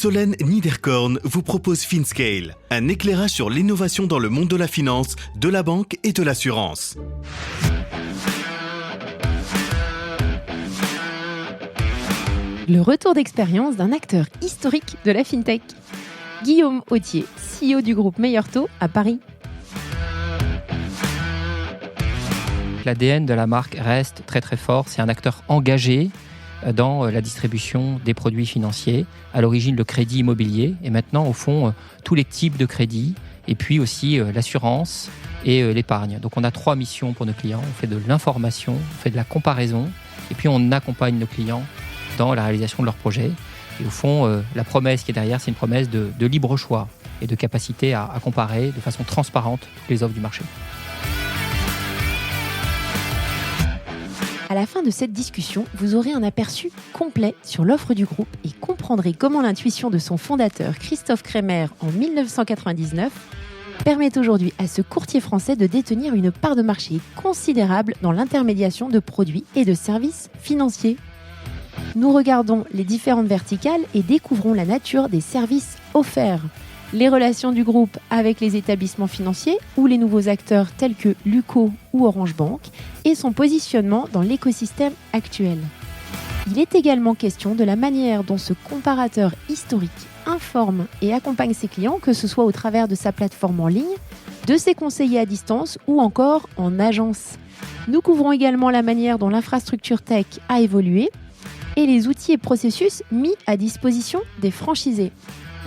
Solène Niederkorn vous propose FinScale, un éclairage sur l'innovation dans le monde de la finance, de la banque et de l'assurance. Le retour d'expérience d'un acteur historique de la FinTech. Guillaume Authier, CEO du groupe Meilleur Taux à Paris. L'ADN de la marque reste très très fort. C'est un acteur engagé dans la distribution des produits financiers. À l'origine, le crédit immobilier et maintenant, au fond, tous les types de crédits et puis aussi l'assurance et l'épargne. Donc, on a 3 missions pour nos clients. On fait de l'information, on fait de la comparaison et puis on accompagne nos clients dans la réalisation de leurs projets. Et au fond, la promesse qui est derrière, c'est une promesse de libre choix et de capacité à comparer de façon transparente toutes les offres du marché. À la fin de cette discussion, vous aurez un aperçu complet sur l'offre du groupe et comprendrez comment l'intuition de son fondateur Christophe Kremer en 1999 permet aujourd'hui à ce courtier français de détenir une part de marché considérable dans l'intermédiation de produits et de services financiers. Nous regardons les différentes verticales et découvrons la nature des services offerts, les relations du groupe avec les établissements financiers ou les nouveaux acteurs tels que Luco ou Orange Bank et son positionnement dans l'écosystème actuel. Il est également question de la manière dont ce comparateur historique informe et accompagne ses clients, que ce soit au travers de sa plateforme en ligne, de ses conseillers à distance ou encore en agence. Nous couvrons également la manière dont l'infrastructure tech a évolué et les outils et processus mis à disposition des franchisés.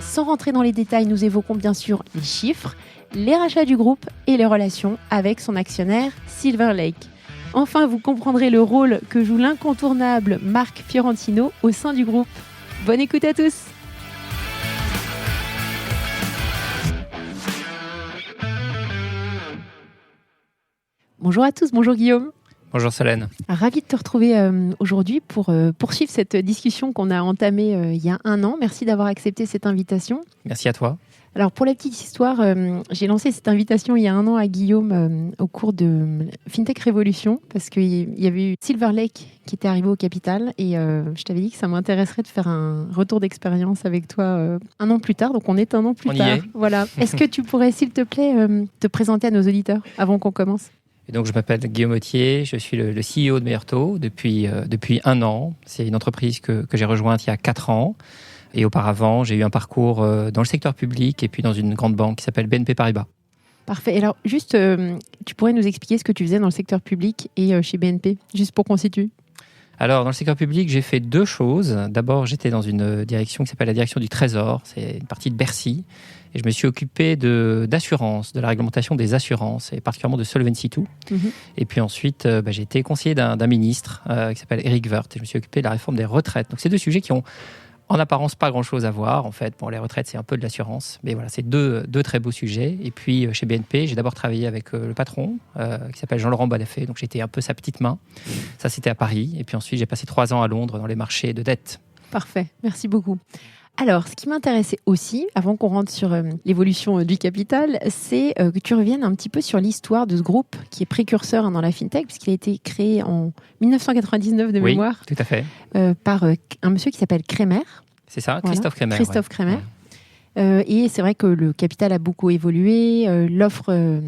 Sans rentrer dans les détails, nous évoquons bien sûr les chiffres, les rachats du groupe et les relations avec son actionnaire Silver Lake. Enfin, vous comprendrez le rôle que joue l'incontournable Marc Fiorentino au sein du groupe. Bonne écoute à tous! Bonjour à tous, bonjour Guillaume. Bonjour Solène. Ravi de te retrouver aujourd'hui pour poursuivre cette discussion qu'on a entamée il y a 1 an. Merci d'avoir accepté cette invitation. Merci à toi. Alors pour la petite histoire, j'ai lancé cette invitation il y a 1 an à Guillaume au cours de FinTech Révolution parce qu'il y avait eu Silver Lake qui était arrivé au capital et je t'avais dit que ça m'intéresserait de faire un retour d'expérience avec toi 1 an plus tard. Donc on est 1 an plus tard. Voilà. Est-ce que tu pourrais s'il te plaît te présenter à nos auditeurs avant qu'on commence ? Et donc, je m'appelle Guillaume Authier, je suis le CEO de Meilleur Taux depuis 1 an. C'est une entreprise que j'ai rejointe il y a 4 ans. Et auparavant, j'ai eu un parcours dans le secteur public et puis dans une grande banque qui s'appelle BNP Paribas. Parfait. Alors, juste, tu pourrais nous expliquer ce que tu faisais dans le secteur public et chez BNP, juste pour qu'on situe ? Alors, dans le secteur public, j'ai fait 2 choses. D'abord, j'étais dans une direction qui s'appelle la direction du Trésor. C'est une partie de Bercy. Et je me suis occupé d'assurance, de la réglementation des assurances, et particulièrement de Solvency II. Et puis ensuite, j'ai été conseiller d'un ministre qui s'appelle Éric Woerth. Et je me suis occupé de la réforme des retraites. Donc, c'est 2 sujets qui ont, en apparence, pas grand-chose à voir. En fait, bon, les retraites, c'est un peu de l'assurance. Mais voilà, c'est deux très beaux sujets. Et puis, chez BNP, j'ai d'abord travaillé avec le patron, qui s'appelle Jean-Laurent Bonafé. Donc, j'étais un peu sa petite main. Ça, c'était à Paris. Et puis ensuite, j'ai passé 3 ans à Londres dans les marchés de dette. Parfait. Merci beaucoup. Alors, ce qui m'intéressait aussi, avant qu'on rentre sur l'évolution du capital, c'est que tu reviennes un petit peu sur l'histoire de ce groupe qui est précurseur dans la FinTech, puisqu'il a été créé en 1999 de mémoire. Oui, tout à fait. Par un monsieur qui s'appelle Kremer. C'est ça, Christophe Kremer. Christophe Kremer. Et c'est vrai que le capital a beaucoup évolué, l'offre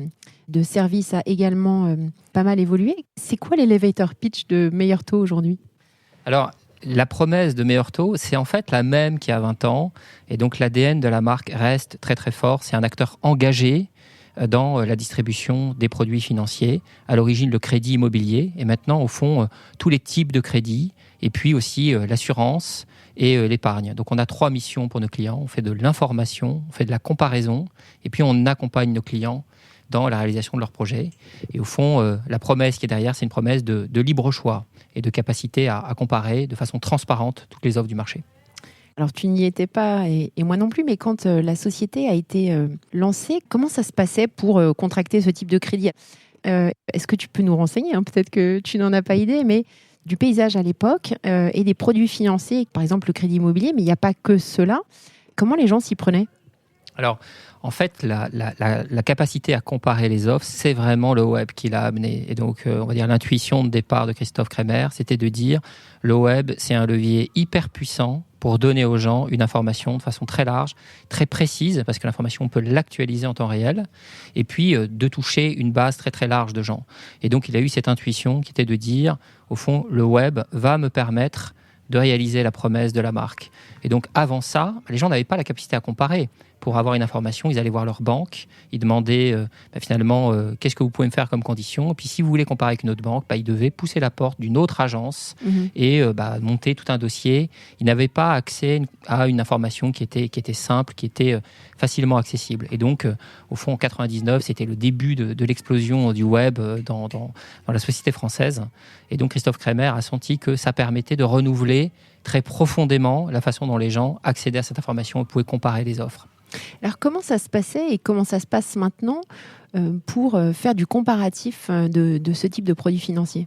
de services a également pas mal évolué. C'est quoi l'elevator pitch de Meilleur Taux aujourd'hui ? Alors, la promesse de Meilleur Taux, c'est en fait la même qu'il y a 20 ans. Et donc, l'ADN de la marque reste très très fort. C'est un acteur engagé dans la distribution des produits financiers. À l'origine, le crédit immobilier. Et maintenant, au fond, tous les types de crédits. Et puis aussi l'assurance et l'épargne. Donc, on a 3 missions pour nos clients. On fait de l'information, on fait de la comparaison. Et puis, on accompagne nos clients dans la réalisation de leurs projets. Et au fond, la promesse qui est derrière, c'est une promesse de libre choix et de capacité à comparer de façon transparente toutes les offres du marché. Alors, tu n'y étais pas, et moi non plus, mais quand la société a été lancée, comment ça se passait pour contracter ce type de crédit ? Est-ce que tu peux nous renseigner ? Peut-être que tu n'en as pas idée, mais du paysage à l'époque et des produits financiers, par exemple le crédit immobilier, mais il n'y a pas que cela. Comment les gens s'y prenaient ? Alors, en fait, la capacité à comparer les offres, c'est vraiment le web qui l'a amené. Et donc, on va dire l'intuition de départ de Christophe Kremer, c'était de dire le web, c'est un levier hyper puissant pour donner aux gens une information de façon très large, très précise, parce que l'information, on peut l'actualiser en temps réel, et puis de toucher une base très très large de gens. Et donc, il a eu cette intuition qui était de dire, au fond, le web va me permettre de réaliser la promesse de la marque. Et donc, avant ça, les gens n'avaient pas la capacité à comparer. Pour avoir une information, ils allaient voir leur banque, ils demandaient finalement qu'est-ce que vous pouvez me faire comme condition. Et puis si vous voulez comparer avec une autre banque, ils devaient pousser la porte d'une autre agence et monter tout un dossier. Ils n'avaient pas accès à une information qui était simple, qui était facilement accessible. Et donc, au fond, en 99, c'était le début de l'explosion du web dans la société française. Et donc, Christophe Kremer a senti que ça permettait de renouveler très profondément la façon dont les gens accédaient à cette information et pouvaient comparer les offres. Alors, comment ça se passait et comment ça se passe maintenant pour faire du comparatif de ce type de produits financiers ?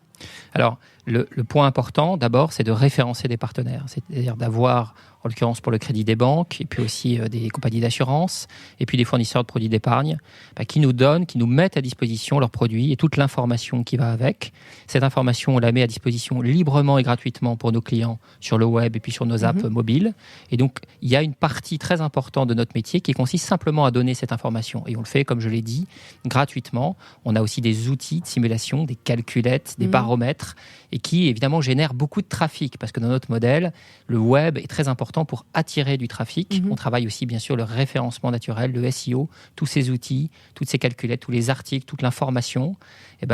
Alors, le point important, d'abord, c'est de référencer des partenaires, c'est-à-dire d'avoir, en l'occurrence pour le crédit des banques, et puis aussi des compagnies d'assurance, et puis des fournisseurs de produits d'épargne, qui nous mettent à disposition leurs produits et toute l'information qui va avec. Cette information, on la met à disposition librement et gratuitement pour nos clients sur le web et puis sur nos apps mobiles. Et donc, il y a une partie très importante de notre métier qui consiste simplement à donner cette information. Et on le fait, comme je l'ai dit, gratuitement. On a aussi des outils de simulation, des calculettes, des baromètres, et qui, évidemment, génèrent beaucoup de trafic, parce que dans notre modèle, le web est très important pour attirer du trafic. On travaille aussi, bien sûr, le référencement naturel, le SEO, tous ces outils, toutes ces calculettes, tous les articles, toute l'information,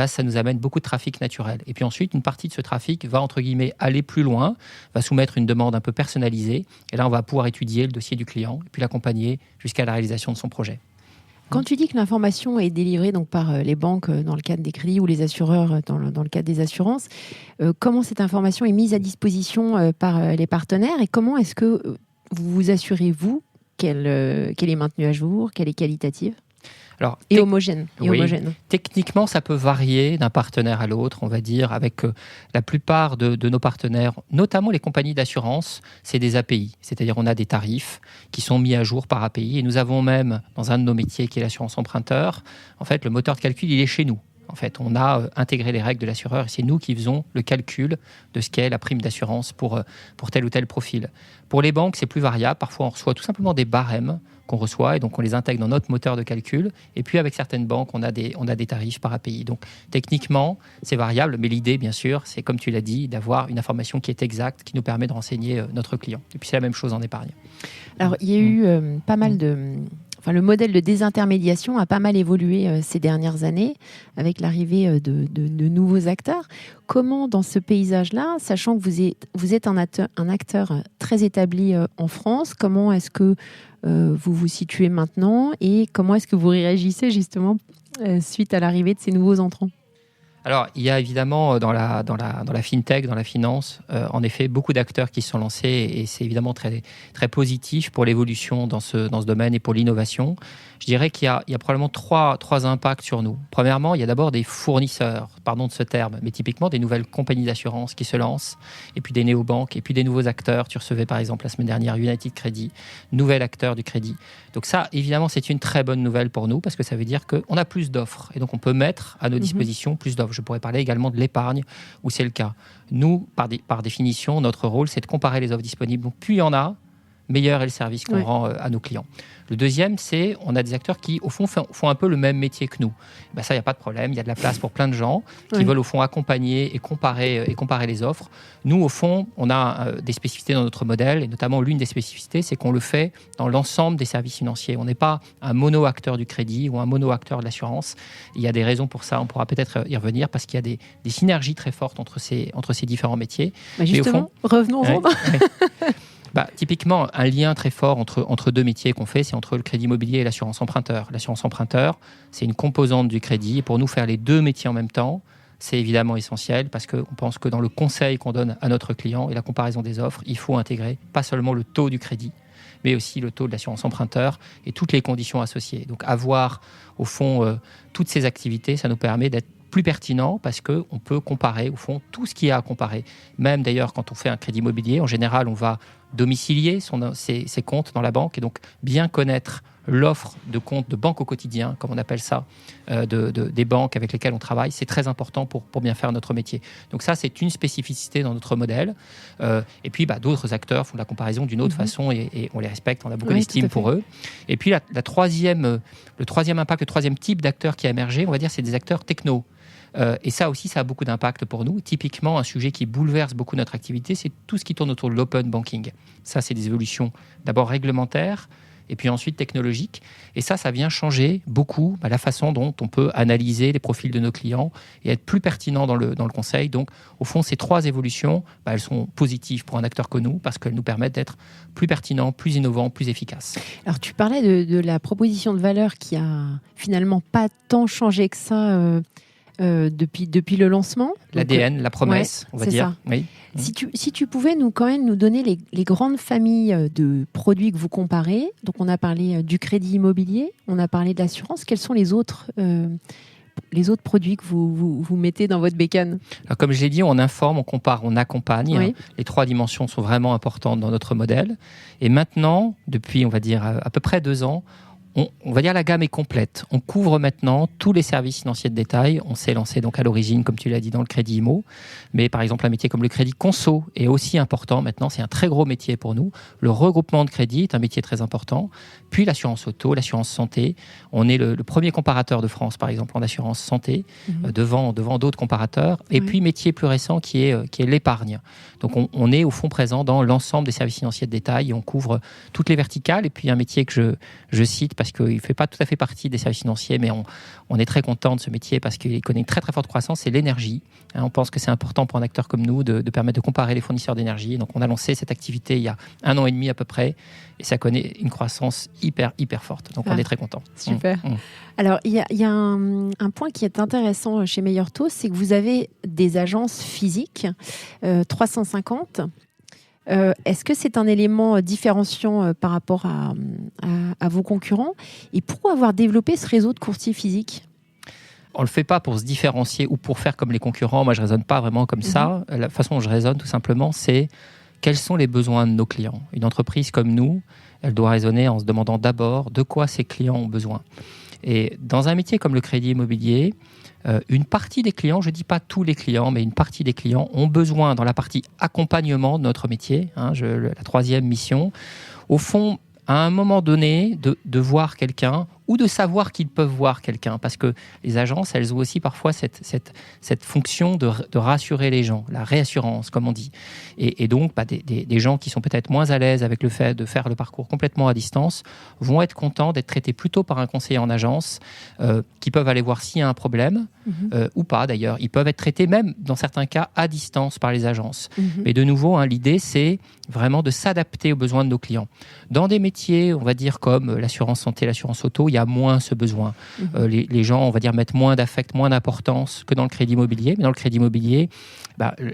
ça nous amène beaucoup de trafic naturel. Et puis ensuite, une partie de ce trafic va, entre guillemets, aller plus loin, va soumettre une demande un peu personnalisée, et là, on va pouvoir étudier le dossier du client, et puis l'accompagner jusqu'à la réalisation de son projet. Quand tu dis que l'information est délivrée donc par les banques dans le cadre des crédits ou les assureurs dans le cadre des assurances, comment cette information est mise à disposition par les partenaires et comment est-ce que vous vous assurez, vous, qu'elle est maintenue à jour, qu'elle est qualitative ? Alors, et homogène. Techniquement, ça peut varier d'un partenaire à l'autre, on va dire, avec la plupart de nos partenaires, notamment les compagnies d'assurance, c'est des API. C'est-à-dire on a des tarifs qui sont mis à jour par API et nous avons même, dans un de nos métiers qui est l'assurance emprunteur, en fait, le moteur de calcul, il est chez nous. En fait, on a intégré les règles de l'assureur et c'est nous qui faisons le calcul de ce qu'est la prime d'assurance pour tel ou tel profil. Pour les banques, c'est plus variable. Parfois, on reçoit tout simplement des barèmes qu'on reçoit et donc on les intègre dans notre moteur de calcul. Et puis, avec certaines banques, on a des tarifs par API. Donc, techniquement, c'est variable, mais l'idée, bien sûr, c'est, comme tu l'as dit, d'avoir une information qui est exacte, qui nous permet de renseigner notre client. Et puis, c'est la même chose en épargne. Alors, il y a eu pas mal de... Enfin, le modèle de désintermédiation a pas mal évolué ces dernières années avec l'arrivée de nouveaux acteurs. Comment, dans ce paysage-là, sachant que vous êtes un acteur très établi en France, comment est-ce que vous vous situez maintenant et comment est-ce que vous réagissez justement suite à l'arrivée de ces nouveaux entrants ? Alors, il y a évidemment dans la fintech, dans la finance, en effet, beaucoup d'acteurs qui se sont lancés et c'est évidemment très, très positif pour l'évolution dans ce domaine et pour l'innovation. Je dirais qu'il y a probablement trois impacts sur nous. Premièrement, il y a d'abord des fournisseurs, pardon de ce terme, mais typiquement des nouvelles compagnies d'assurance qui se lancent, et puis des néobanques, et puis des nouveaux acteurs. Tu recevais par exemple la semaine dernière United Credit, nouvel acteur du crédit. Donc ça, évidemment, c'est une très bonne nouvelle pour nous parce que ça veut dire qu'on a plus d'offres et donc on peut mettre à nos dispositions plus d'offres. Je pourrais parler également de l'épargne où c'est le cas. Nous, par définition, notre rôle, c'est de comparer les offres disponibles. Donc plus il y en a, meilleur est le service qu'on rend à nos clients. Le deuxième, c'est on a des acteurs qui, au fond, font un peu le même métier que nous. Ça, il n'y a pas de problème. Il y a de la place pour plein de gens qui veulent, au fond, accompagner et comparer les offres. Nous, au fond, on a des spécificités dans notre modèle, et notamment l'une des spécificités, c'est qu'on le fait dans l'ensemble des services financiers. On n'est pas un mono-acteur du crédit ou un mono-acteur de l'assurance. Il y a des raisons pour ça. On pourra peut-être y revenir parce qu'il y a des synergies très fortes entre ces différents métiers. Justement, revenons-en. Typiquement, un lien très fort entre deux métiers qu'on fait, c'est entre le crédit immobilier et l'assurance emprunteur. L'assurance emprunteur, c'est une composante du crédit. Et pour nous, faire les deux métiers en même temps, c'est évidemment essentiel parce qu'on pense que dans le conseil qu'on donne à notre client et la comparaison des offres, il faut intégrer pas seulement le taux du crédit, mais aussi le taux de l'assurance emprunteur et toutes les conditions associées. Donc avoir, au fond, toutes ces activités, ça nous permet d'être plus pertinent parce qu'on peut comparer, au fond, tout ce qu'il y a à comparer. Même d'ailleurs, quand on fait un crédit immobilier, en général, on va domicilier ses comptes dans la banque et donc bien connaître l'offre de comptes de banque au quotidien, comme on appelle ça, des banques avec lesquelles on travaille. C'est très important pour bien faire notre métier. Donc ça, c'est une spécificité dans notre modèle. Et puis, d'autres acteurs font de la comparaison d'une autre façon et on les respecte, on a beaucoup d'estime pour eux. Et puis, le troisième impact, le troisième type d'acteurs qui a émergé, on va dire, c'est des acteurs techno. Et ça aussi, ça a beaucoup d'impact pour nous. Typiquement, un sujet qui bouleverse beaucoup notre activité, c'est tout ce qui tourne autour de l'open banking. Ça, c'est des évolutions d'abord réglementaires et puis ensuite technologiques. Et ça vient changer beaucoup la façon dont on peut analyser les profils de nos clients et être plus pertinent dans le conseil. Donc, au fond, ces trois évolutions, elles sont positives pour un acteur comme nous parce qu'elles nous permettent d'être plus pertinents, plus innovants, plus efficaces. Alors, tu parlais de la proposition de valeur qui a finalement pas tant changé que ça depuis le lancement. L'ADN, la promesse, on va dire. Ça. Oui. Si tu pouvais nous donner les grandes familles de produits que vous comparez, donc on a parlé du crédit immobilier, on a parlé de l'assurance, quels sont les autres produits que vous mettez dans votre bécane? Alors, comme je l'ai dit, on informe, on compare, on accompagne. Oui. Les trois dimensions sont vraiment importantes dans notre modèle. Et maintenant, depuis, on va dire, à peu près 2 ans, on va dire la gamme est complète. On couvre maintenant tous les services financiers de détail. On s'est lancé donc à l'origine, comme tu l'as dit, dans le crédit IMO. Mais par exemple, un métier comme le crédit conso est aussi important. Maintenant, c'est un très gros métier pour nous. Le regroupement de crédit est un métier très important. Puis l'assurance auto, l'assurance santé. On est le premier comparateur de France, par exemple, en assurance santé, devant d'autres comparateurs. Et puis, métier plus récent qui est l'épargne. Donc, on est au fond présent dans l'ensemble des services financiers de détail et on couvre toutes les verticales. Et puis, un métier que je cite parce qu'il ne fait pas tout à fait partie des services financiers, mais on est très content de ce métier parce qu'il connaît une très très forte croissance, c'est l'énergie. On pense que c'est important pour un acteur comme nous de permettre de comparer les fournisseurs d'énergie. Donc on a lancé cette activité il y a 1 an et demi à peu près et ça connaît une croissance hyper forte. Donc on est très content. Super. Alors il y a un point qui est intéressant chez Meilleur Taux, c'est que vous avez des agences physiques, 350. Est-ce que c'est un élément différenciant par rapport à vos concurrents? Et pourquoi avoir développé ce réseau de courtiers physiques? On ne le fait pas pour se différencier ou pour faire comme les concurrents. Moi, je ne raisonne pas vraiment comme ça. La façon dont je raisonne, tout simplement, c'est quels sont les besoins de nos clients. Une entreprise comme nous, elle doit raisonner en se demandant d'abord de quoi ses clients ont besoin. Et dans un métier comme le crédit immobilier, une partie des clients, je ne dis pas tous les clients, mais une partie des clients ont besoin, dans la partie accompagnement de notre métier, la troisième mission, au fond, à un moment donné, de voir quelqu'un ou de savoir qu'ils peuvent voir quelqu'un. Parce que les agences, elles ont aussi parfois cette fonction de rassurer les gens, la réassurance, comme on dit. Et donc, des gens qui sont peut-être moins à l'aise avec le fait de faire le parcours complètement à distance vont être contents d'être traités plutôt par un conseiller en agence qui peuvent aller voir s'il y a un problème ou pas d'ailleurs. Ils peuvent être traités même, dans certains cas, à distance par les agences. Mais de nouveau, l'idée, c'est vraiment de s'adapter aux besoins de nos clients. Dans des métiers, on va dire, comme l'assurance santé, l'assurance auto, il y a moins ce besoin. Les gens, on va dire, mettent moins d'affect, moins d'importance que dans le crédit immobilier. Mais dans le crédit immobilier,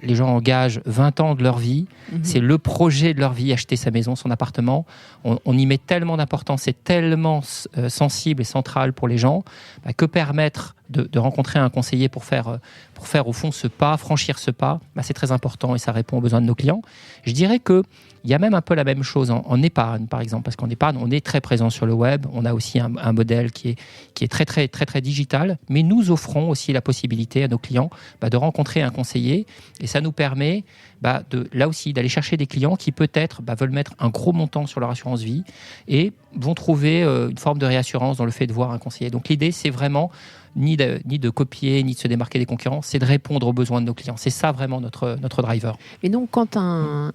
les gens engagent 20 ans de leur vie. C'est le projet de leur vie, acheter sa maison, son appartement. On y met tellement d'importance, c'est tellement sensible et central pour les gens, que permettre de rencontrer un conseiller pour faire au fond ce pas, franchir ce pas, c'est très important et ça répond aux besoins de nos clients. Je dirais qu'il y a même un peu la même chose en épargne, par exemple, parce qu'en épargne, on est très présent sur le web, on a aussi un modèle qui est très, très, très, très digital, mais nous offrons aussi la possibilité à nos clients de rencontrer un conseiller et ça nous permet là aussi d'aller chercher des clients qui peut-être veulent mettre un gros montant sur leur assurance vie et vont trouver une forme de réassurance dans le fait de voir un conseiller. Donc l'idée, c'est vraiment ni de copier, ni de se démarquer des concurrents, c'est de répondre aux besoins de nos clients. C'est ça vraiment notre driver. Et donc, quand un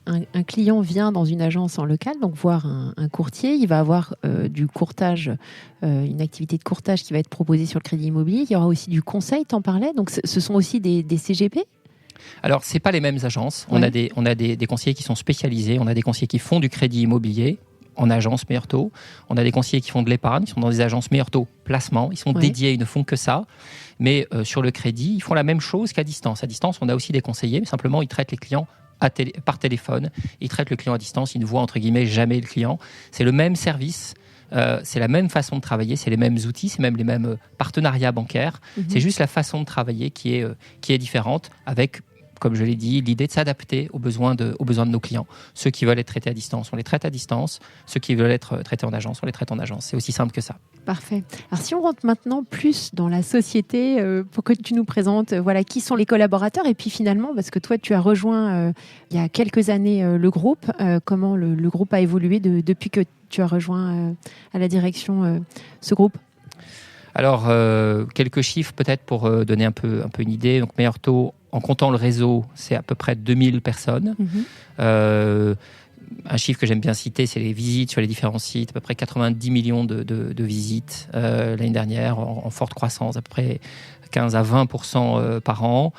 client vient dans une agence en local, donc voir un courtier, il va avoir du courtage, une activité de courtage qui va être proposée sur le crédit immobilier. Il y aura aussi du conseil, t'en parlais. Donc, ce sont aussi des CGP? Alors, ce n'est pas les mêmes agences. On a des conseillers qui sont spécialisés. On a des conseillers qui font du crédit immobilier en agence Meilleur Taux. On a des conseillers qui font de l'épargne, ils sont dans des agences Meilleur Taux placement, ils sont dédiés, ils ne font que ça. Mais sur le crédit, ils font la même chose qu'à distance. À distance, on a aussi des conseillers, mais simplement, ils traitent les clients par téléphone. Ils traitent le client à distance, ils ne voient entre guillemets jamais le client. C'est le même service. C'est la même façon de travailler, c'est les mêmes outils, c'est même les mêmes partenariats bancaires. C'est juste la façon de travailler qui est différente avec comme je l'ai dit, l'idée de s'adapter aux besoins de nos clients. Ceux qui veulent être traités à distance, on les traite à distance. Ceux qui veulent être traités en agence, on les traite en agence. C'est aussi simple que ça. Parfait. Alors si on rentre maintenant plus dans la société, pour que tu nous présentes qui sont les collaborateurs et puis finalement, parce que toi tu as rejoint il y a quelques années le groupe, comment le groupe a évolué depuis que tu as rejoint à la direction ce groupe? Alors, quelques chiffres peut-être pour donner un peu une idée. Donc, Meilleurtaux, en comptant le réseau, c'est à peu près 2000 personnes. Un chiffre que j'aime bien citer, c'est les visites sur les différents sites. À peu près 90 millions de visites l'année dernière, en forte croissance, à peu près 15 à 20% par an.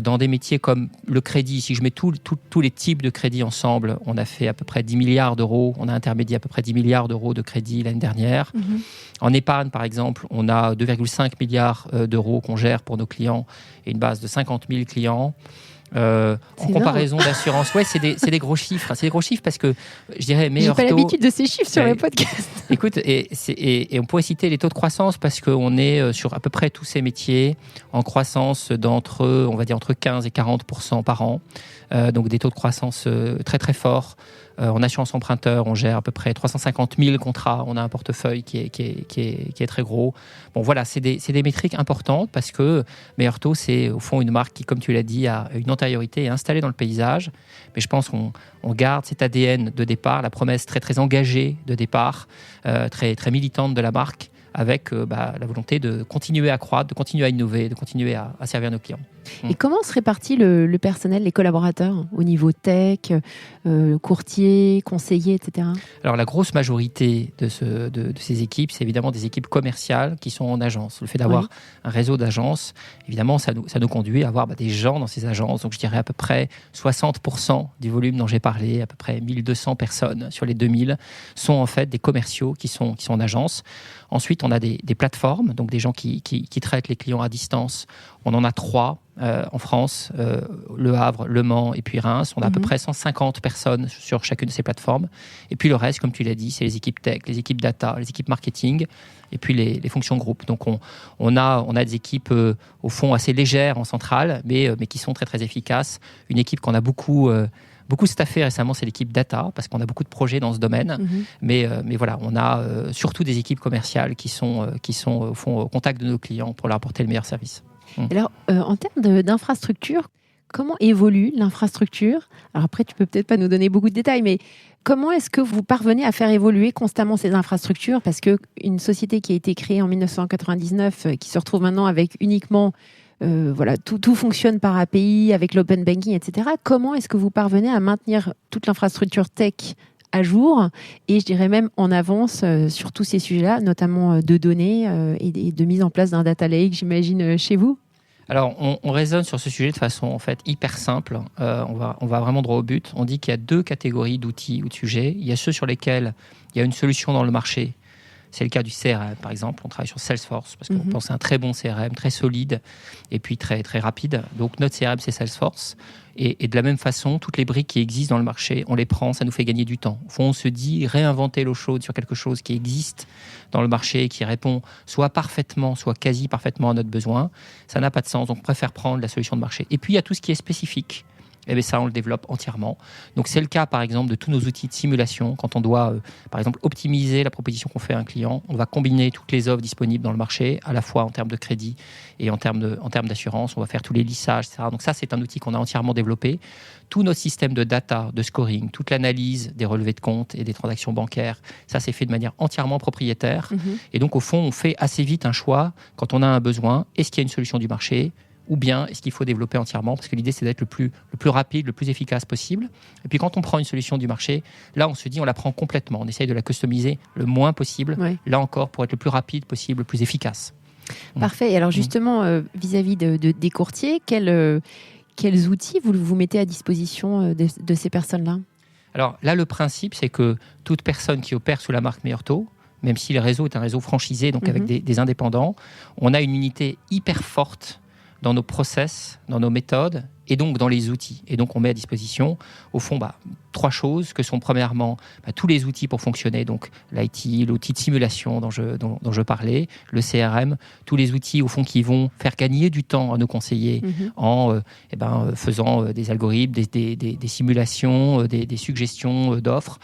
Dans des métiers comme le crédit, si je mets tous les types de crédits ensemble, on a fait à peu près 10 milliards d'euros, on a intermédié à peu près 10 milliards d'euros de crédit l'année dernière. En épargne, par exemple, on a 2,5 milliards d'euros qu'on gère pour nos clients et une base de 50 000 clients. En comparaison d'assurance, c'est des gros chiffres. C'est des gros chiffres parce que je dirais Meilleurtaux. J'ai pas l'habitude de ces chiffres sur les podcasts. Écoute, et on pourrait citer les taux de croissance parce qu'on est sur à peu près tous ces métiers en croissance entre 15 et 40% par an. Donc des taux de croissance très très forts. En assurance emprunteur, on gère à peu près 350 000 contrats. On a un portefeuille qui est très gros. Bon, voilà, c'est des métriques importantes parce que Meilleurtaux, c'est au fond une marque qui, comme tu l'as dit, a une antériorité et est installée dans le paysage. Mais je pense qu'on garde cet ADN de départ, la promesse très très engagée de départ, très très militante de la marque, avec la volonté de continuer à croître, de continuer à innover, de continuer à servir nos clients. Et comment se répartit le personnel, les collaborateurs, au niveau tech, courtier, conseiller, etc. Alors la grosse majorité de ces équipes, c'est évidemment des équipes commerciales qui sont en agence. Le fait d'avoir un réseau d'agences, évidemment, ça nous conduit à avoir des gens dans ces agences. Donc je dirais à peu près 60% du volume dont j'ai parlé, à peu près 1200 personnes sur les 2000, sont en fait des commerciaux qui sont en agence. Ensuite, on a des plateformes, donc des gens qui traitent les clients à distance. On en a 3 en France, Le Havre, Le Mans et puis Reims. On a à peu près 150 personnes sur chacune de ces plateformes. Et puis le reste, comme tu l'as dit, c'est les équipes tech, les équipes data, les équipes marketing et puis les fonctions groupe. Donc on a des équipes au fond assez légères en centrale, mais qui sont très très efficaces. Une équipe qu'on a beaucoup staffé récemment, c'est l'équipe data, parce qu'on a beaucoup de projets dans ce domaine. Mais voilà, on a surtout des équipes commerciales qui sont au fond au contact de nos clients pour leur apporter le meilleur service. Alors, en termes d'infrastructure, comment évolue l'infrastructure? Alors après, tu peux peut-être pas nous donner beaucoup de détails, mais comment est-ce que vous parvenez à faire évoluer constamment ces infrastructures? Parce qu'une société qui a été créée en 1999, qui se retrouve maintenant avec uniquement tout fonctionne par API, avec l'open banking, etc. Comment est-ce que vous parvenez à maintenir toute l'infrastructure tech à jour et je dirais même en avance sur tous ces sujets-là, notamment de données et de mise en place d'un data lake, j'imagine, chez vous? Alors, on raisonne sur ce sujet de façon en fait hyper simple. On va vraiment droit au but. On dit qu'il y a 2 catégories d'outils ou de sujets. Il y a ceux sur lesquels il y a une solution dans le marché. C'est le cas du CRM, par exemple. On travaille sur Salesforce parce qu'on pense à un très bon CRM, très solide et puis très, très rapide. Donc, notre CRM, c'est Salesforce. Et de la même façon, toutes les briques qui existent dans le marché, on les prend, ça nous fait gagner du temps. Au fond, on se dit, réinventer l'eau chaude sur quelque chose qui existe dans le marché, qui répond soit parfaitement, soit quasi parfaitement à notre besoin, ça n'a pas de sens. Donc, on préfère prendre la solution de marché. Et puis, il y a tout ce qui est spécifique. Et bien ça, on le développe entièrement. Donc, c'est le cas, par exemple, de tous nos outils de simulation. Quand on doit, par exemple, optimiser la proposition qu'on fait à un client, on va combiner toutes les offres disponibles dans le marché, à la fois en termes de crédit et en termes d'assurance. On va faire tous les lissages, etc. Donc, ça, c'est un outil qu'on a entièrement développé. Tous nos systèmes de data, de scoring, toute l'analyse des relevés de compte et des transactions bancaires, ça, c'est fait de manière entièrement propriétaire. Et donc, au fond, on fait assez vite un choix quand on a un besoin. Est-ce qu'il y a une solution du marché ? Ou bien est-ce qu'il faut développer entièrement? Parce que l'idée, c'est d'être le plus rapide, le plus efficace possible. Et puis quand on prend une solution du marché, là, on se dit, on la prend complètement. On essaye de la customiser le moins possible, là encore, pour être le plus rapide possible, le plus efficace. Parfait. Et alors justement, vis-à-vis des courtiers, quels outils vous mettez à disposition de ces personnes-là? Alors là, le principe, c'est que toute personne qui opère sous la marque Meilleurtaux, même si le réseau est un réseau franchisé, donc avec des indépendants, on a une unité hyper forte dans nos process, dans nos méthodes et donc dans les outils. Et donc on met à disposition, au fond, 3 choses que sont premièrement tous les outils pour fonctionner, donc l'IT, l'outil de simulation dont je parlais, le CRM, tous les outils au fond qui vont faire gagner du temps à nos conseillers en faisant des algorithmes, des simulations, des suggestions d'offres.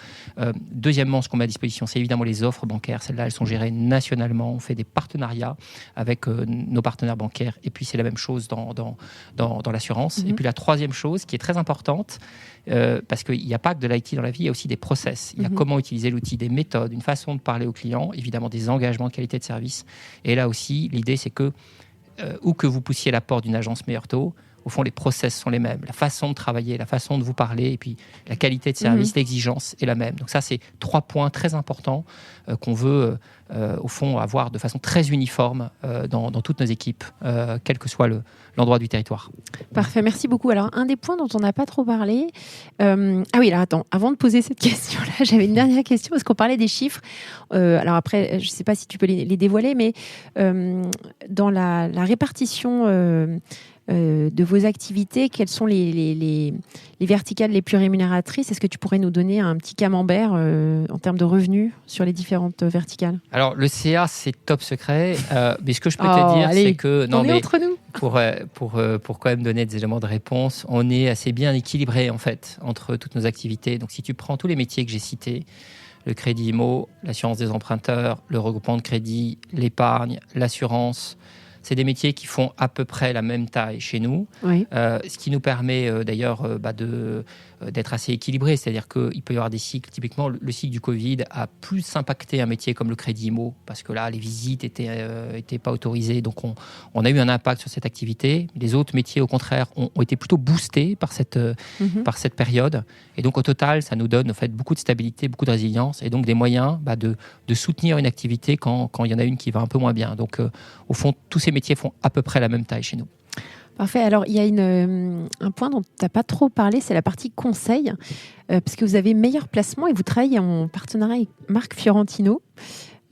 Deuxièmement, ce qu'on met à disposition, c'est évidemment les offres bancaires. Celles-là, elles sont gérées nationalement. On fait des partenariats avec nos partenaires bancaires. Et puis c'est la même chose dans l'assurance. Et puis la troisième chose qui est très importante, parce qu'il n'y a pas que de l'IT dans la vie, il y a aussi des process. Il y a comment utiliser l'outil, des méthodes, une façon de parler aux clients, évidemment des engagements de qualité de service. Et là aussi, l'idée, c'est que où que vous poussiez la porte d'une agence Meilleur Taux, au fond, les process sont les mêmes. La façon de travailler, la façon de vous parler, et puis la qualité de service, l'exigence est la même. Donc ça, c'est 3 points très importants qu'on veut, au fond, avoir de façon très uniforme dans toutes nos équipes, quel que soit l'endroit du territoire. Parfait, merci beaucoup. Alors, un des points dont on n'a pas trop parlé... Ah oui, alors attends, avant de poser cette question-là, j'avais une dernière question, parce qu'on parlait des chiffres. Alors après, je ne sais pas si tu peux les dévoiler, mais dans la répartition... de vos activités, quelles sont les verticales les plus rémunératrices? Est-ce que tu pourrais nous donner un petit camembert en termes de revenus sur les différentes verticales? Alors, le CA, c'est top secret, mais ce que je peux te dire, c'est que... Non, mais entre nous. Pour quand même donner des éléments de réponse, on est assez bien équilibré, en fait, entre toutes nos activités. Donc, si tu prends tous les métiers que j'ai cités, le crédit IMO, l'assurance des emprunteurs, le regroupement de crédit, l'épargne, l'assurance... C'est des métiers qui font à peu près la même taille chez nous, ce qui nous permet d'ailleurs d'être assez équilibré. C'est-à-dire qu'il peut y avoir des cycles. Typiquement, le cycle du Covid a plus impacté un métier comme le crédit IMO, parce que là, les visites étaient pas autorisées. Donc, on a eu un impact sur cette activité. Les autres métiers, au contraire, ont été plutôt boostés par cette période. Et donc, au total, ça nous donne en fait beaucoup de stabilité, beaucoup de résilience, et donc des moyens de soutenir une activité quand il y en a une qui va un peu moins bien. Donc, au fond, tous ces métiers font à peu près la même taille chez nous. Parfait. Alors, il y a un point dont tu n'as pas trop parlé, c'est la partie conseil, parce que vous avez meilleur placement et vous travaillez en partenariat avec Marc Fiorentino.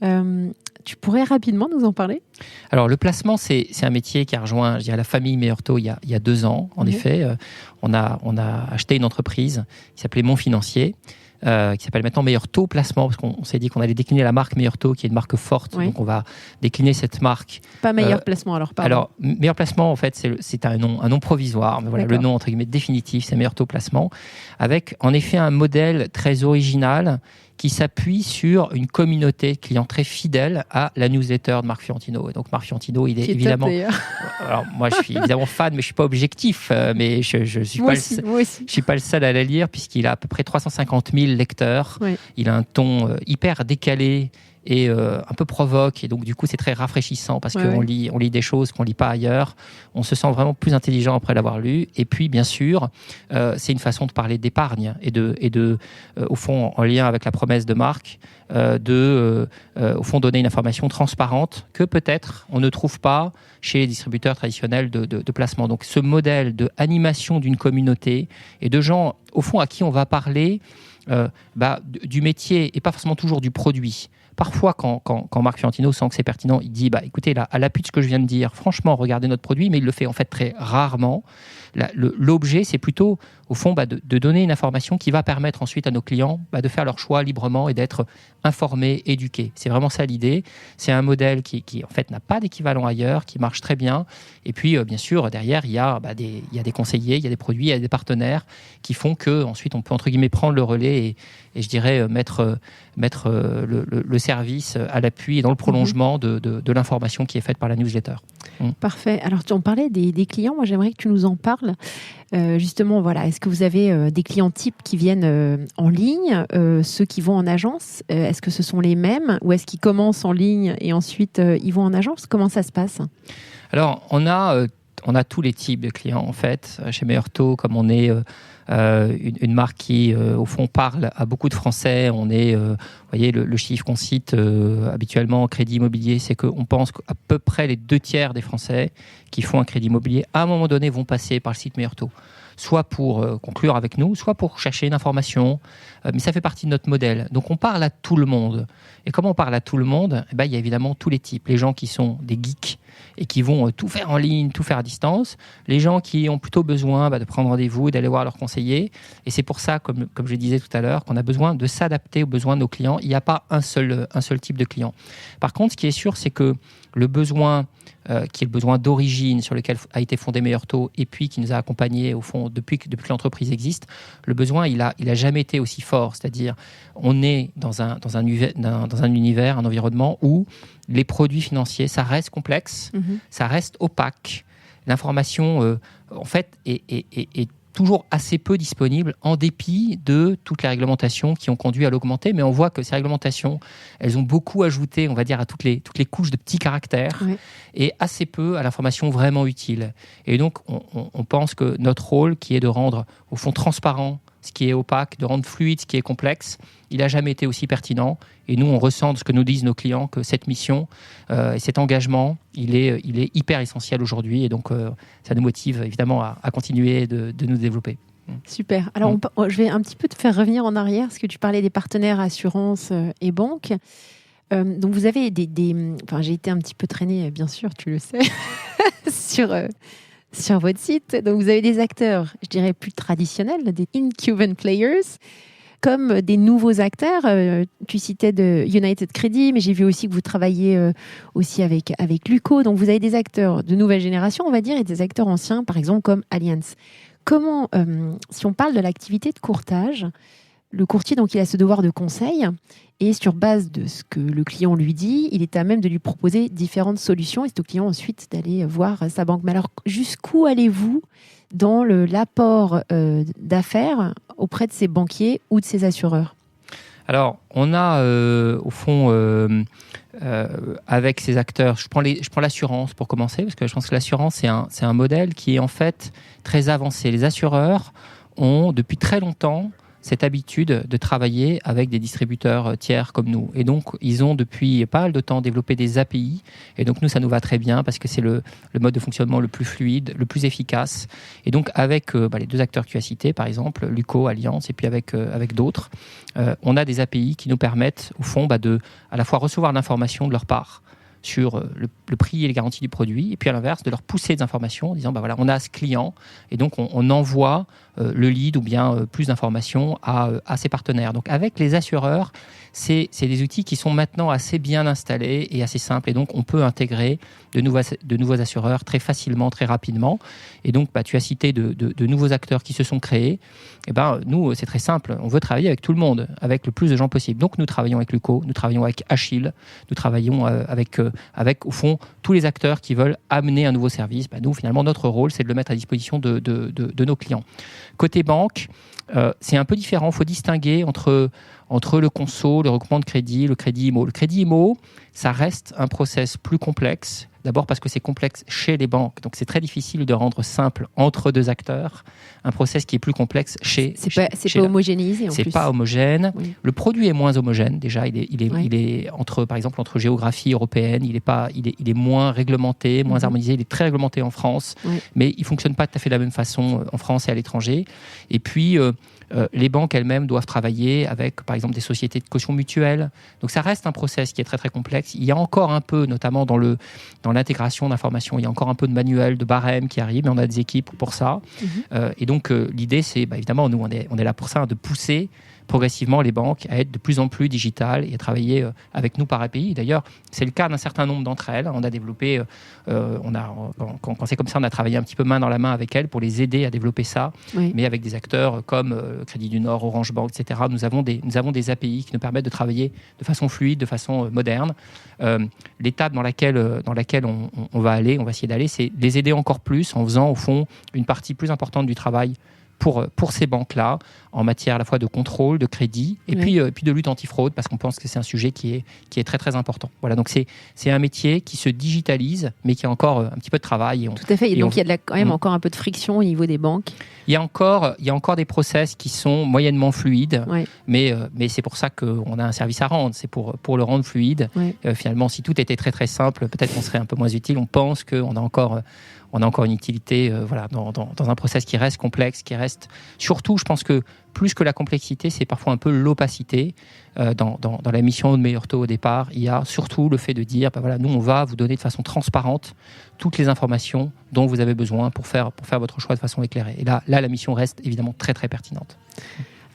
Tu pourrais rapidement nous en parler? Alors, le placement, c'est un métier qui a rejoint, je dirais, la famille Meilleur Taux il y a 2 ans. En effet, on a acheté une entreprise qui s'appelait Mon Financier, qui s'appelle maintenant Meilleur Taux Placement, parce qu'on s'est dit qu'on allait décliner la marque Meilleur Taux, qui est une marque forte. Donc, on va décliner cette marque. Pas Meilleur Placement, alors, pardon. Alors, Meilleur Placement, en fait, c'est un nom provisoire. Mais voilà, le nom, entre guillemets, définitif, c'est Meilleur Taux Placement, avec, en effet, un modèle très original qui s'appuie sur une communauté de clients très fidèle à la newsletter de Marc Fiorentino. Et donc, Marc Fiorentino, il est évidemment... Alors, moi, je suis évidemment fan, mais je ne suis pas objectif. Mais je ne suis pas le seul à la lire, puisqu'il a à peu près 350 000 lecteurs. Il a un ton hyper décalé et un peu provoque, et donc du coup c'est très rafraîchissant parce qu'on lit des choses qu'on lit pas ailleurs. On se sent vraiment plus intelligent après l'avoir lu. Et puis bien sûr, c'est une façon de parler d'épargne et de au fond, en lien avec la promesse de Marc, au fond donner une information transparente que peut-être on ne trouve pas chez les distributeurs traditionnels de placement. Donc ce modèle de animation d'une communauté et de gens au fond à qui on va parler du métier et pas forcément toujours du produit. Parfois, quand Marc Fiorentino sent que c'est pertinent, il dit écoutez, là, à l'appui de ce que je viens de dire, franchement, regardez notre produit, mais il le fait en fait très rarement. L'objet, c'est plutôt, au fond, de donner une information qui va permettre ensuite à nos clients de faire leur choix librement et d'être informés, éduqués. C'est vraiment ça l'idée. C'est un modèle qui en fait, n'a pas d'équivalent ailleurs, qui marche très bien. Et puis, bien sûr, derrière, il y a des conseillers, il y a des produits, il y a des partenaires qui font qu'ensuite, on peut, entre guillemets, prendre le relais et je dirais, mettre le service à l'appui et dans le prolongement de l'information qui est faite par la newsletter. Parfait. Alors, on parlait des clients. Moi, j'aimerais que tu nous en parles. Justement, voilà, est-ce que vous avez des clients types qui viennent en ligne, ceux qui vont en agence? Est-ce que ce sont les mêmes ou est-ce qu'ils commencent en ligne et ensuite ils vont en agence? Comment ça se passe? Alors, on a tous les types de clients, en fait. Chez Meilleur Taux, comme on est une marque qui, au fond, parle à beaucoup de Français. On est, vous voyez, le chiffre qu'on cite habituellement en crédit immobilier, c'est qu'on pense qu'à peu près les 2 tiers des Français qui font un crédit immobilier, à un moment donné, vont passer par le site Meilleur Taux. soit pour conclure avec nous, soit pour chercher une information. Mais ça fait partie de notre modèle. Donc on parle à tout le monde. Et comme on parle à tout le monde, il y a évidemment tous les types. Les gens qui sont des geeks et qui vont tout faire en ligne, tout faire à distance. Les gens qui ont plutôt besoin de prendre rendez-vous, d'aller voir leur conseiller. Et c'est pour ça, comme je disais tout à l'heure, qu'on a besoin de s'adapter aux besoins de nos clients. Il n'y a pas un seul type de client. Par contre, ce qui est sûr, c'est que le besoin qui est le besoin d'origine sur lequel a été fondé Meilleur Taux et puis qui nous a accompagnés au fond depuis que l'entreprise existe, le besoin il a jamais été aussi fort. C'est-à-dire on est dans un univers, un environnement où les produits financiers, ça reste complexe, ça reste opaque. L'information en fait est toujours assez peu disponible en dépit de toutes les réglementations qui ont conduit à l'augmenter. Mais on voit que ces réglementations, elles ont beaucoup ajouté, on va dire, à toutes les couches de petits caractères et assez peu à l'information vraiment utile. Et donc, on pense que notre rôle, qui est de rendre, au fond, transparent ce qui est opaque, de rendre fluide ce qui est complexe, il n'a jamais été aussi pertinent. Et nous, on ressent de ce que nous disent nos clients que cette mission et cet engagement, il est hyper essentiel aujourd'hui. Et donc, ça nous motive évidemment à continuer de nous développer. Super. Alors, je vais un petit peu te faire revenir en arrière, parce que tu parlais des partenaires assurances et banques. Donc, vous avez Enfin, j'ai été un petit peu traînée, bien sûr, tu le sais, sur votre site. Donc, vous avez des acteurs, je dirais, plus traditionnels, des incumbent players, comme des nouveaux acteurs. Tu citais de United Credit, mais j'ai vu aussi que vous travaillez aussi avec Luco. Donc, vous avez des acteurs de nouvelle génération, on va dire, et des acteurs anciens, par exemple, comme Allianz. Comment, si on parle de l'activité de courtage, le courtier, donc, il a ce devoir de conseil, et sur base de ce que le client lui dit, il est à même de lui proposer différentes solutions, et c'est au client ensuite d'aller voir sa banque. Mais alors, jusqu'où allez-vous dans l'apport d'affaires auprès de ces banquiers ou de ces assureurs? Alors, on a au fond, avec ces acteurs, je prends l'assurance pour commencer, parce que je pense que l'assurance, c'est un modèle qui est en fait très avancé. Les assureurs ont depuis très longtemps cette habitude de travailler avec des distributeurs tiers comme nous. Et donc, ils ont depuis pas mal de temps développé des API. Et donc, nous, ça nous va très bien parce que c'est le mode de fonctionnement le plus fluide, le plus efficace. Et donc, avec les deux acteurs que tu as cités, par exemple, Luco, Allianz, et puis avec d'autres, on a des API qui nous permettent, au fond, de à la fois recevoir l'information de leur part sur le prix et les garanties du produit, et puis à l'inverse, de leur pousser des informations en disant, on a ce client, et donc on envoie le lead ou bien plus d'informations à ses partenaires. Donc avec les assureurs, c'est des outils qui sont maintenant assez bien installés et assez simples, et donc on peut intégrer de nouveaux assureurs très facilement, très rapidement. Et donc tu as cité de nouveaux acteurs qui se sont créés. Et nous, c'est très simple, on veut travailler avec tout le monde, avec le plus de gens possible. Donc nous travaillons avec Luco, nous travaillons avec Achille, nous travaillons avec au fond tous les acteurs qui veulent amener un nouveau service. Nous, finalement, notre rôle, c'est de le mettre à disposition de nos clients. Côté banque, c'est un peu différent. Il faut distinguer entre le conso, le regroupement de crédit, le crédit IMO. Le crédit IMO, ça reste un process plus complexe. D'abord parce que c'est complexe chez les banques. Donc, c'est très difficile de rendre simple entre deux acteurs un process qui est plus complexe chez... C'est pas homogénéisé en plus. C'est pas homogène. Oui. Le produit est moins homogène. Déjà, il est par exemple, entre géographie européenne, il est moins réglementé, moins harmonisé. Il est très réglementé en France, mais il fonctionne pas tout à fait de la même façon en France et à l'étranger. Et puis... les banques elles-mêmes doivent travailler avec, par exemple, des sociétés de caution mutuelle. Donc, ça reste un process qui est très, très complexe. Il y a encore un peu, notamment dans l'intégration d'informations, il y a encore un peu de manuel, de barème qui arrive, mais on a des équipes pour ça. Et donc, l'idée, c'est, évidemment, nous, on est là pour ça, de pousser progressivement les banques à être de plus en plus digitales et à travailler avec nous par API. D'ailleurs, c'est le cas d'un certain nombre d'entre elles. On a développé, quand c'est comme ça, on a travaillé un petit peu main dans la main avec elles pour les aider à développer ça, mais avec des acteurs comme Crédit du Nord, Orange Bank, etc. Nous avons des API qui nous permettent de travailler de façon fluide, de façon moderne. L'étape dans laquelle on va essayer d'aller, c'est les aider encore plus en faisant, au fond, une partie plus importante du travail pour ces banques-là, en matière à la fois de contrôle, de crédit, et puis de lutte antifraude, parce qu'on pense que c'est un sujet qui est très très important. Voilà, donc c'est un métier qui se digitalise, mais qui a encore un petit peu de travail. Tout à fait, et donc il y a quand même encore un peu de friction au niveau des banques. Il y a encore des process qui sont moyennement fluides, mais c'est pour ça qu'on a un service à rendre, c'est pour le rendre fluide. Finalement, si tout était très très simple, peut-être qu'on serait un peu moins utile. On pense qu'on a encore on a encore une utilité dans un process qui reste complexe, qui reste... Surtout, je pense que plus que la complexité, c'est parfois un peu l'opacité. Dans la mission de Meilleur Taux au départ, il y a surtout le fait de dire, nous, on va vous donner de façon transparente toutes les informations dont vous avez besoin pour faire votre choix de façon éclairée. Et là, la mission reste évidemment très, très pertinente.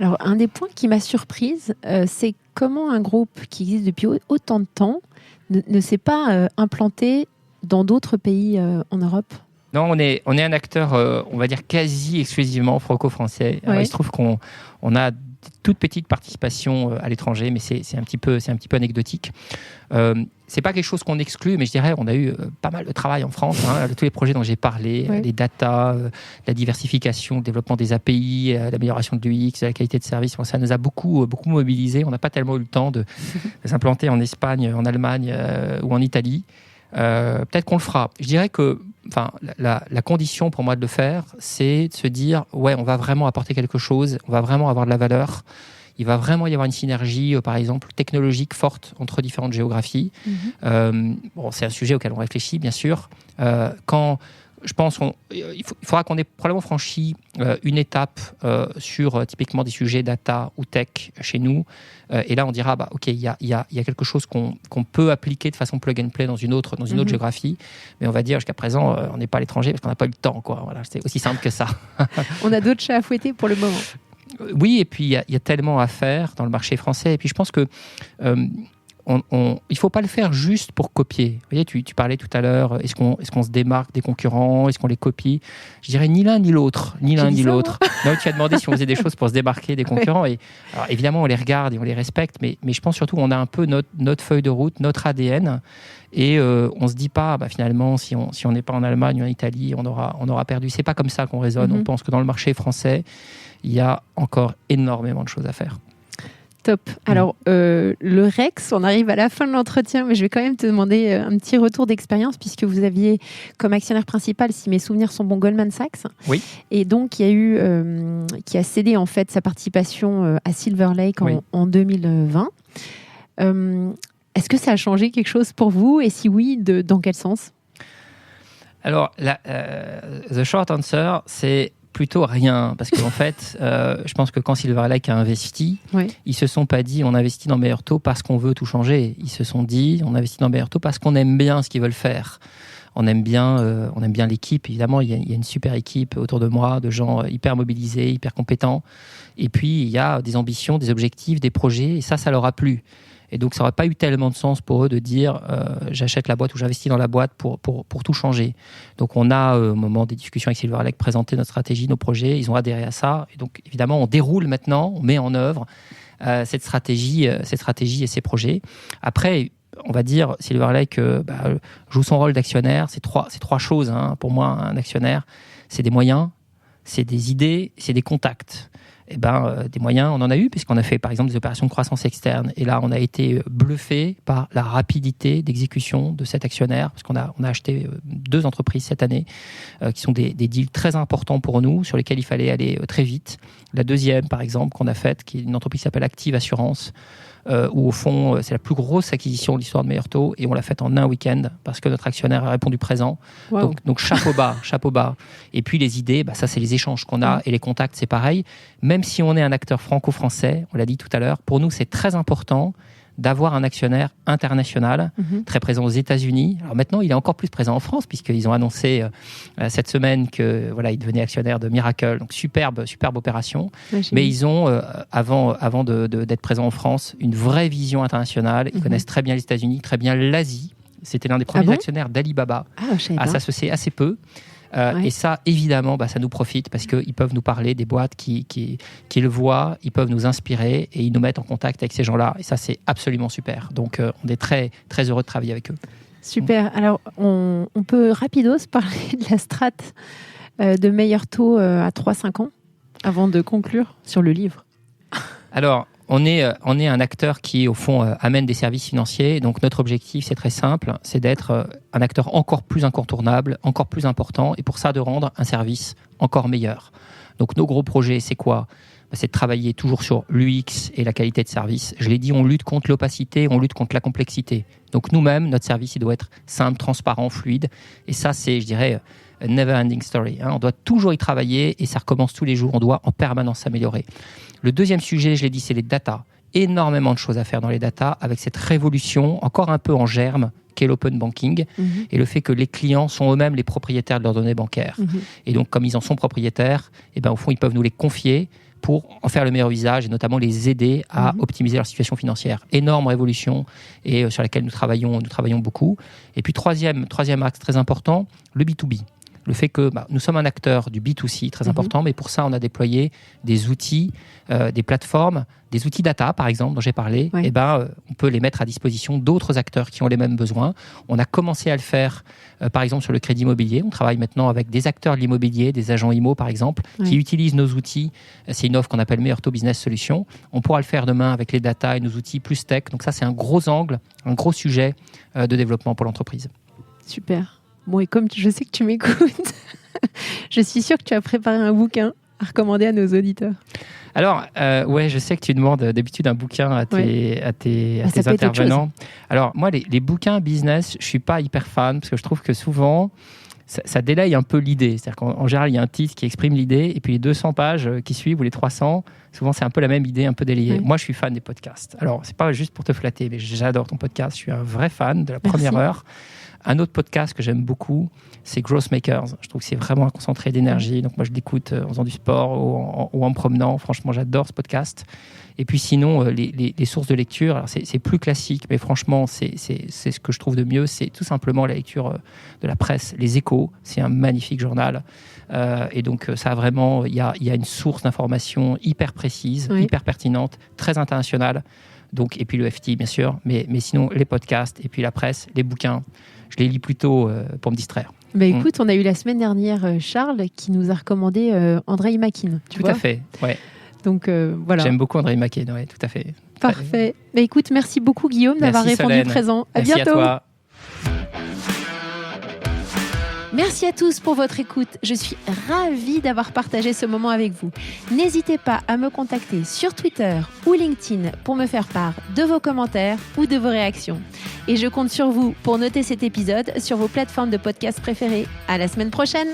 Alors, un des points qui m'a surprise, c'est comment un groupe qui existe depuis autant de temps ne s'est pas implanté dans d'autres pays en Europe. Non, on est un acteur, on va dire, quasi exclusivement franco-français. Oui. Il se trouve qu'on a toute petite participation à l'étranger, mais c'est un petit peu anecdotique. C'est pas quelque chose qu'on exclut, mais je dirais on a eu pas mal de travail en France. Tous les projets dont j'ai parlé, les data, la diversification, le développement des API, l'amélioration de l'UX, la qualité de service, ça nous a beaucoup mobilisé. On n'a pas tellement eu le temps de s'implanter en Espagne, en Allemagne ou en Italie. Peut-être qu'on le fera. Je dirais que la condition pour moi de le faire, c'est de se dire on va vraiment apporter quelque chose, on va vraiment avoir de la valeur. Il va vraiment y avoir une synergie, par exemple, technologique forte entre différentes géographies. C'est un sujet auquel on réfléchit, bien sûr. Je pense qu'il faudra qu'on ait probablement franchi une étape sur typiquement des sujets data ou tech chez nous. Et là, on dira, OK, il y a quelque chose qu'on peut appliquer de façon plug and play dans une autre géographie. Mais on va dire, jusqu'à présent, on n'est pas à l'étranger parce qu'on n'a pas eu le temps, quoi. Voilà, c'est aussi simple que ça. On a d'autres chats à fouetter pour le moment. Oui, et puis il y a tellement à faire dans le marché français. Et puis je pense que il faut pas le faire juste pour copier. Vous voyez, tu parlais tout à l'heure, est-ce qu'on se démarque des concurrents, est-ce qu'on les copie? Je dirais ni l'un ni l'autre, l'autre. Non, tu as demandé si on faisait des choses pour se démarquer des concurrents. Et alors, évidemment, on les regarde et on les respecte, mais je pense surtout qu'on a un peu notre feuille de route, notre ADN. Et on se dit pas, finalement, si on n'est pas en Allemagne ou en Italie, on aura perdu. C'est pas comme ça qu'on raisonne. On pense que dans le marché français, il y a encore énormément de choses à faire. Top. Alors, le Rex, on arrive à la fin de l'entretien, mais je vais quand même te demander un petit retour d'expérience, puisque vous aviez comme actionnaire principal, si mes souvenirs sont bons, Goldman Sachs. Oui. Et donc, qui a cédé en fait sa participation à Silver Lake en 2020. Est-ce que ça a changé quelque chose pour vous? Et si oui, dans quel sens? Alors, the short answer, c'est plutôt rien, parce qu'en fait, je pense que quand Silver Lake a investi, ils se sont pas dit on investit dans Meilleur Taux parce qu'on veut tout changer. Ils se sont dit on investit dans Meilleur Taux parce qu'on aime bien ce qu'ils veulent faire. On aime bien l'équipe. Évidemment, il y a une super équipe autour de moi, de gens hyper mobilisés, hyper compétents. Et puis, il y a des ambitions, des objectifs, des projets, et ça leur a plu. Et donc, ça n'aurait pas eu tellement de sens pour eux de dire j'achète la boîte ou j'investis dans la boîte pour tout changer. Donc, on a, au moment des discussions avec Silver Lake, présenté notre stratégie, nos projets. Ils ont adhéré à ça. Et donc, évidemment, on déroule maintenant, on met en œuvre cette stratégie et ces projets. Après, on va dire, Silver Lake joue son rôle d'actionnaire. C'est trois choses, pour moi, un actionnaire. C'est des moyens, c'est des idées, c'est des contacts. Des moyens, on en a eu, puisqu'on a fait par exemple des opérations de croissance externe. Et là, on a été bluffé par la rapidité d'exécution de cet actionnaire, parce qu'on a acheté 2 entreprises cette année, qui sont des deals très importants pour nous, sur lesquels il fallait aller très vite. La deuxième, par exemple, qu'on a faite, qui est une entreprise qui s'appelle Active Assurance, où au fond, c'est la plus grosse acquisition de l'histoire de Meilleur Taux, et on l'a faite en un week-end, parce que notre actionnaire a répondu présent. Wow. Donc chapeau bas. Et puis les idées, ça c'est les échanges qu'on a, et les contacts, c'est pareil. Même si on est un acteur franco-français, on l'a dit tout à l'heure, pour nous c'est très important d'avoir un actionnaire international, très présent aux États-Unis. Alors maintenant, il est encore plus présent en France, puisqu'ils ont annoncé cette semaine qu'il devenait actionnaire de Miracle. Donc superbe opération. Mais ils ont, avant d'être présents en France, une vraie vision internationale. Ils connaissent très bien les États-Unis, très bien l'Asie. C'était l'un des premiers actionnaires d'Alibaba à s'associer assez peu. Et ça, évidemment, ça nous profite parce qu'ils peuvent nous parler des boîtes qui le voient, ils peuvent nous inspirer et ils nous mettent en contact avec ces gens-là. Et ça, c'est absolument super. Donc, on est très, très heureux de travailler avec eux. Super. Alors, on peut rapidos parler de la strate de Meilleur Taux à 3-5 ans avant de conclure sur le livre. Alors, on est un acteur qui, au fond, amène des services financiers. Donc, notre objectif, c'est très simple, c'est d'être un acteur encore plus incontournable, encore plus important, et pour ça, de rendre un service encore meilleur. Donc, nos gros projets, c'est quoi ? C'est de travailler toujours sur l'UX et la qualité de service. Je l'ai dit, on lutte contre l'opacité, on lutte contre la complexité. Donc, nous-mêmes, notre service, il doit être simple, transparent, fluide. Et ça, c'est, je dirais, never ending story. On doit toujours y travailler et ça recommence tous les jours. On doit en permanence s'améliorer. Le deuxième sujet, je l'ai dit, c'est les data. Énormément de choses à faire dans les data avec cette révolution encore un peu en germe qu'est l'open banking et le fait que les clients sont eux-mêmes les propriétaires de leurs données bancaires. Et donc, comme ils en sont propriétaires, au fond, ils peuvent nous les confier pour en faire le meilleur usage et notamment les aider à optimiser leur situation financière. Énorme révolution et sur laquelle nous travaillons beaucoup. Et puis, troisième axe très important, le B2B. Le fait que nous sommes un acteur du B2C très important, mais pour ça, on a déployé des outils, des plateformes, des outils data, par exemple, dont j'ai parlé. Ouais. On peut les mettre à disposition d'autres acteurs qui ont les mêmes besoins. On a commencé à le faire, par exemple, sur le crédit immobilier. On travaille maintenant avec des acteurs de l'immobilier, des agents IMO, par exemple, qui utilisent nos outils. C'est une offre qu'on appelle Meilleur Taux Business Solutions. On pourra le faire demain avec les data et nos outils plus tech. Donc ça, c'est un gros angle, un gros sujet de développement pour l'entreprise. Super. Bon, et comme je sais que tu m'écoutes, je suis sûre que tu as préparé un bouquin à recommander à nos auditeurs. Alors, je sais que tu demandes d'habitude un bouquin à tes intervenants. Alors, moi, les bouquins business, je ne suis pas hyper fan parce que je trouve que souvent, ça délaye un peu l'idée. C'est-à-dire qu'en général, il y a un titre qui exprime l'idée et puis les 200 pages qui suivent ou les 300, souvent, c'est un peu la même idée, un peu délayée. Moi, je suis fan des podcasts. Alors, ce n'est pas juste pour te flatter, mais j'adore ton podcast. Je suis un vrai fan de la première heure. Un autre podcast que j'aime beaucoup, c'est Growth Makers. Je trouve que c'est vraiment un concentré d'énergie. Donc moi, je l'écoute en faisant du sport ou en me promenant. Franchement, j'adore ce podcast. Et puis sinon, les sources de lecture, alors c'est plus classique, mais franchement, c'est ce que je trouve de mieux. C'est tout simplement la lecture de la presse. Les Échos, c'est un magnifique journal. Et donc, ça a vraiment, il y a une source d'information hyper précise, hyper pertinente, très internationale. Donc, et puis le FT, bien sûr. Mais sinon, les podcasts et puis la presse, les bouquins, je les lis plutôt pour me distraire. Écoute, on a eu la semaine dernière Charles qui nous a recommandé Andrei Makin. Tout à fait, ouais. Donc voilà. J'aime beaucoup Andrei Makin, ouais, tout à fait. Parfait. Écoute, merci beaucoup Guillaume d'avoir répondu Solène. présent. Merci bientôt. à toi. Merci à tous pour votre écoute. Je suis ravie d'avoir partagé ce moment avec vous. N'hésitez pas à me contacter sur Twitter ou LinkedIn pour me faire part de vos commentaires ou de vos réactions. Et je compte sur vous pour noter cet épisode sur vos plateformes de podcast préférées. À la semaine prochaine!